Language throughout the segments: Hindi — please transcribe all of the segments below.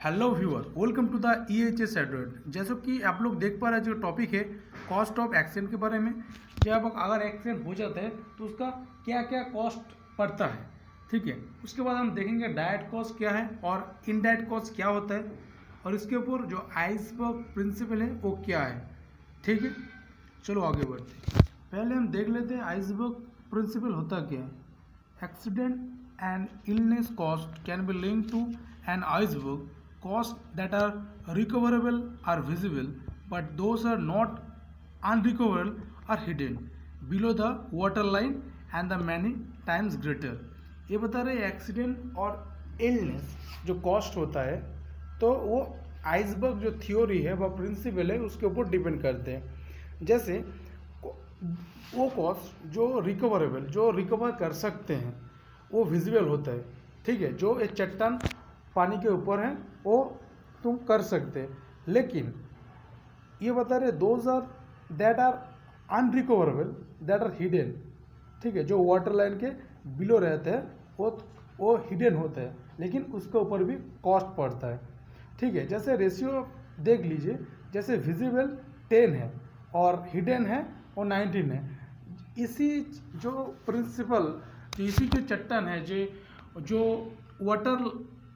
Hello viewer, welcome to the EHS Edward. जैसे कि आप लोग देख पा रहे हैं, जो टॉपिक है कॉस्ट ऑफ एक्सीडेंट के बारे में। जब अगर एक्सीडेंट हो जाता है तो उसका क्या क्या कॉस्ट पड़ता है, ठीक है। उसके बाद हम देखेंगे डायरेक्ट कॉस्ट क्या है और इनडायरेक्ट कॉस्ट क्या होता है, और इसके ऊपर जो आइसबर्ग प्रिंसिपल है वो क्या है, ठीक है। चलो आगे बढ़ते हैं। पहले हम देख लेते हैं आइसबर्ग प्रिंसिपल होता क्या है। Accident and illness cost can be linked to an iceberg. Costs that are recoverable are visible, but those are not unrecoverable are hidden below the water line and the many times greater. ये बता रहे एक्सीडेंट और इलनेस जो कॉस्ट होता है, तो वो आइसबर्ग जो थ्योरी है वह प्रिंसिपल है उसके ऊपर डिपेंड करते हैं। जैसे वो कॉस्ट जो रिकवरेबल, जो रिकवर कर सकते हैं, वो विजिबल होता है, ठीक है। जो एक चट्टान पानी के ऊपर है वो तुम कर सकते हैं, लेकिन ये बता रहे those are that are unrecoverable, that are hidden, ठीक है। जो वाटर लाइन के बिलो रहते हैं वो हिडन होता है, लेकिन उसके ऊपर भी कॉस्ट पड़ता है, ठीक है। जैसे रेशियो देख लीजिए, जैसे विजिबल 10 है और हिडन है वो 19 है। इसी जो प्रिंसिपल, इसी जो चट्टान है जो वाटर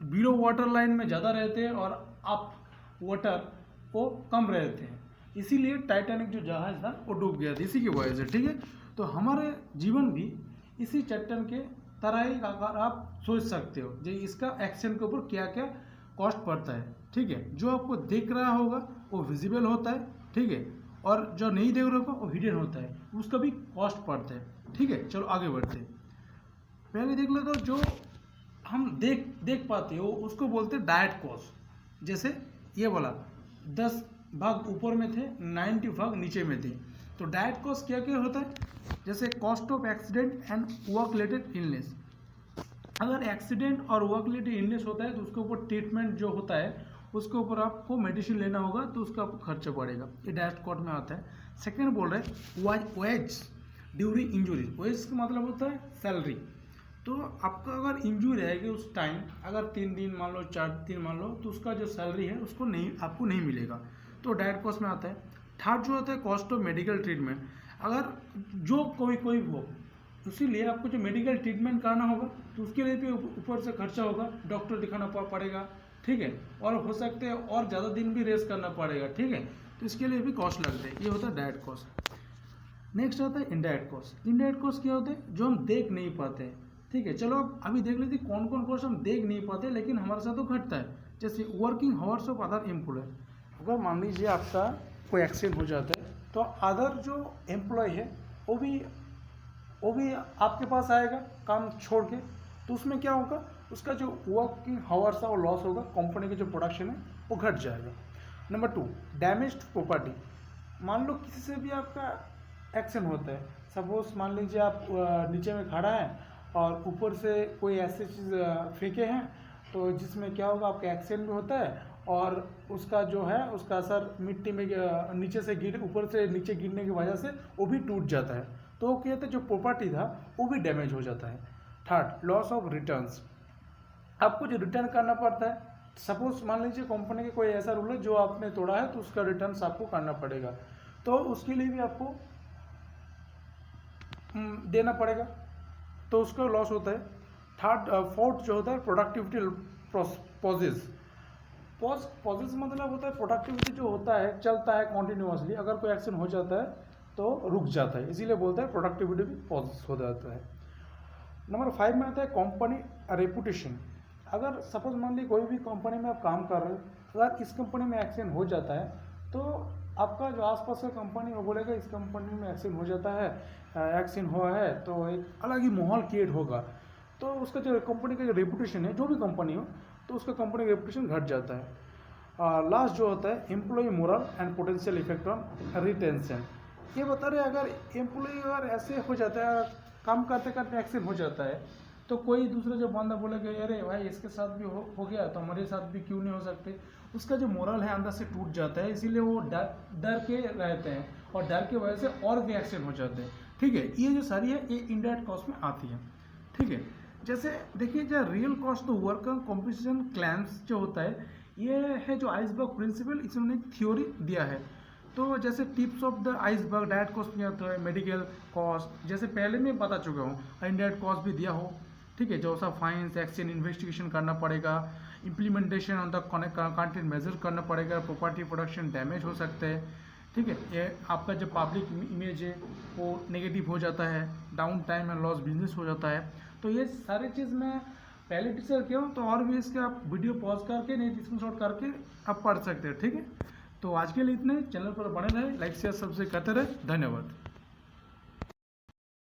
बिलो वाटर लाइन में ज़्यादा रहते हैं और अप वाटर वो कम रहते हैं, इसीलिए टाइटैनिक जो जहाज था वो डूब गया था, इसी की वजह से, ठीक है। तो हमारे जीवन भी इसी चट्टान के तरह ही अगर आप सोच सकते हो, जो इसका एक्शन के ऊपर क्या क्या कॉस्ट पड़ता है, ठीक है। जो आपको देख रहा होगा वो विजिबल होता है, ठीक है, और जो नहीं देख रहा होगा वो हिडन होता है, उसका भी कॉस्ट पड़ता है, ठीक है। चलो आगे बढ़ते हैं। पहले देख लो, तो जो हम देख पाते हो उसको बोलते हैं डायरेक्ट कॉस्ट। जैसे ये बोला 10 भाग ऊपर में थे, 90 भाग नीचे में थे। तो डायरेक्ट कॉस्ट क्या क्या होता है, जैसे cost of accident and work related illness. अगर एक्सीडेंट और वर्क रिलेटेड इलनेस होता है तो उसके ऊपर ट्रीटमेंट जो होता है उसके ऊपर आपको मेडिसिन लेना होगा, तो उसका आपको खर्चा पड़ेगा, ये डायरेक्ट कॉस्ट में आता है। सेकेंड बोल रहे हैं वेज ड्यूरिंग इंजुरी। वेज का मतलब होता है सैलरी। तो आपका अगर इंजरी रहेगी उस टाइम, अगर 3 दिन मान लो, 4 दिन मान लो, तो उसका जो सैलरी है उसको आपको नहीं मिलेगा, तो डायरेक्ट कॉस्ट में आता है। थर्ड जो होता है कॉस्ट ऑफ मेडिकल ट्रीटमेंट। अगर जो कोई हो, इसीलिए आपको जो मेडिकल ट्रीटमेंट कराना होगा तो उसके लिए भी ऊपर से खर्चा होगा, डॉक्टर दिखाना पड़ेगा, ठीक है, और हो सकते हैं और ज़्यादा दिन भी रेस्ट करना पड़ेगा, ठीक है। तो इसके लिए भी कॉस्ट लगते हैं, ये होता है डायरेक्ट कॉस्ट। नेक्स्ट होता है इनडायरेक्ट कॉस्ट। इनडायरेक्ट कॉस्ट क्या होते हैं, जो हम देख नहीं पाते हैं, ठीक है। चलो अब अभी देख लेते कौन कौन कॉस्ट हम देख नहीं पाते लेकिन हमारे साथ तो घटता है। जैसे working hours of other employ. अगर मान लीजिए आपका कोई एक्सीडेंट हो जाता है तो अदर जो एम्प्लॉय है वो भी आपके पास आएगा काम छोड़ के, तो उसमें क्या होगा, उसका जो वर्किंग आवर्स है वो लॉस होगा, कंपनी की जो प्रोडक्शन है वो घट जाएगा। Number 2, damaged property. मान लो किसी से भी आपका एक्सीडेंट होता है, सपोज मान लीजिए आप नीचे में खड़ा है और ऊपर से कोई ऐसी चीज़ फेंके हैं, तो जिसमें क्या होगा, आपका एक्सीडेंट भी होता है और उसका जो है उसका असर मिट्टी में नीचे से ऊपर से नीचे गिरने की वजह से वो भी टूट जाता है, तो वो क्या होता है, जो प्रॉपर्टी था वो भी डैमेज हो जाता है। Third, loss of returns. आपको जो रिटर्न करना पड़ता है, सपोज मान लीजिए कंपनी के कोई ऐसा रूल है जो आपने तोड़ा है तो उसका रिटर्न आपको करना पड़ेगा, तो उसके लिए भी आपको देना पड़ेगा, तो उसका लॉस होता है। फोर्थ जो होता है प्रोडक्टिविटी पॉजेज। पॉजेज मतलब होता है प्रोडक्टिविटी जो होता है चलता है कॉन्टिन्यूसली, अगर कोई एक्शन हो जाता है तो रुक जाता है, इसीलिए बोलता है प्रोडक्टिविटी भी पॉज हो जाता है। नंबर 5 में आता है कंपनी रेपुटेशन। अगर सपोज मान लीजिए कोई भी कंपनी में आप काम कर रहे हो, अगर इस कंपनी में एक्सीडेंट हो जाता है तो आपका जो आसपास का कंपनी वो बोलेगा इस कंपनी में एक्सीडेंट हो जाता है, एक्सीडेंट हुआ है, तो एक अलग ही माहौल क्रिएट होगा, तो उसका जो कंपनी का जो रेपुटेशन है, जो भी कंपनी हो, तो उसका कंपनी का रेपुटेशन घट जाता है। लास्ट जो होता है employ moral and potential effect on retention. ये बता रहे अगर एम्प्लॉय अगर ऐसे हो जाता है, काम करते करते एक्सीडेंट हो जाता है, तो कोई दूसरा जो बंदा बोलेगा अरे भाई इसके साथ भी हो गया तो हमारे साथ भी क्यों नहीं हो सकते, उसका जो मोरल है अंदर से टूट जाता है, इसीलिए वो डर के रहते हैं और डर की वजह से और भी एक्सीडेंट हो जाते हैं, ठीक है। ये जो सारी है ये इनडायरेक्ट कॉस्ट में आती है, ठीक है। जैसे देखिए जो रियल कॉस्ट तो वर्कर कॉम्पिटिशन क्लेम्स जो होता है, ये है जो आइसबर्ग प्रिंसिपल, इसमें एक थ्योरी दिया है। तो जैसे tips of the iceberg, direct cost में आता है, मेडिकल कॉस्ट, जैसे पहले मैं बता चुका हूँ, इनडायरेक्ट कॉस्ट भी दिया हो, ठीक है, जो सा फाइन्स, एक्सचेंज, इन्वेस्टिगेशन करना पड़ेगा, implementation on the content measure करना पड़ेगा, प्रॉपर्टी प्रोडक्शन डैमेज हो सकते हैं, ठीक है, ये आपका जो पब्लिक इमेज है वो नेगेटिव हो जाता है, down time and loss business हो जाता है। तो ये सारी चीज़ मैं पहले टीचर किया हूँ, तो और भी इसके आप वीडियो पॉज करके नहीं स्क्रीनशॉट करके आप पढ़ सकते हैं, ठीक है। तो आज के लिए इतने, चैनल पर बने रहे, लाइक शेयर सबसे करते रहे, धन्यवाद।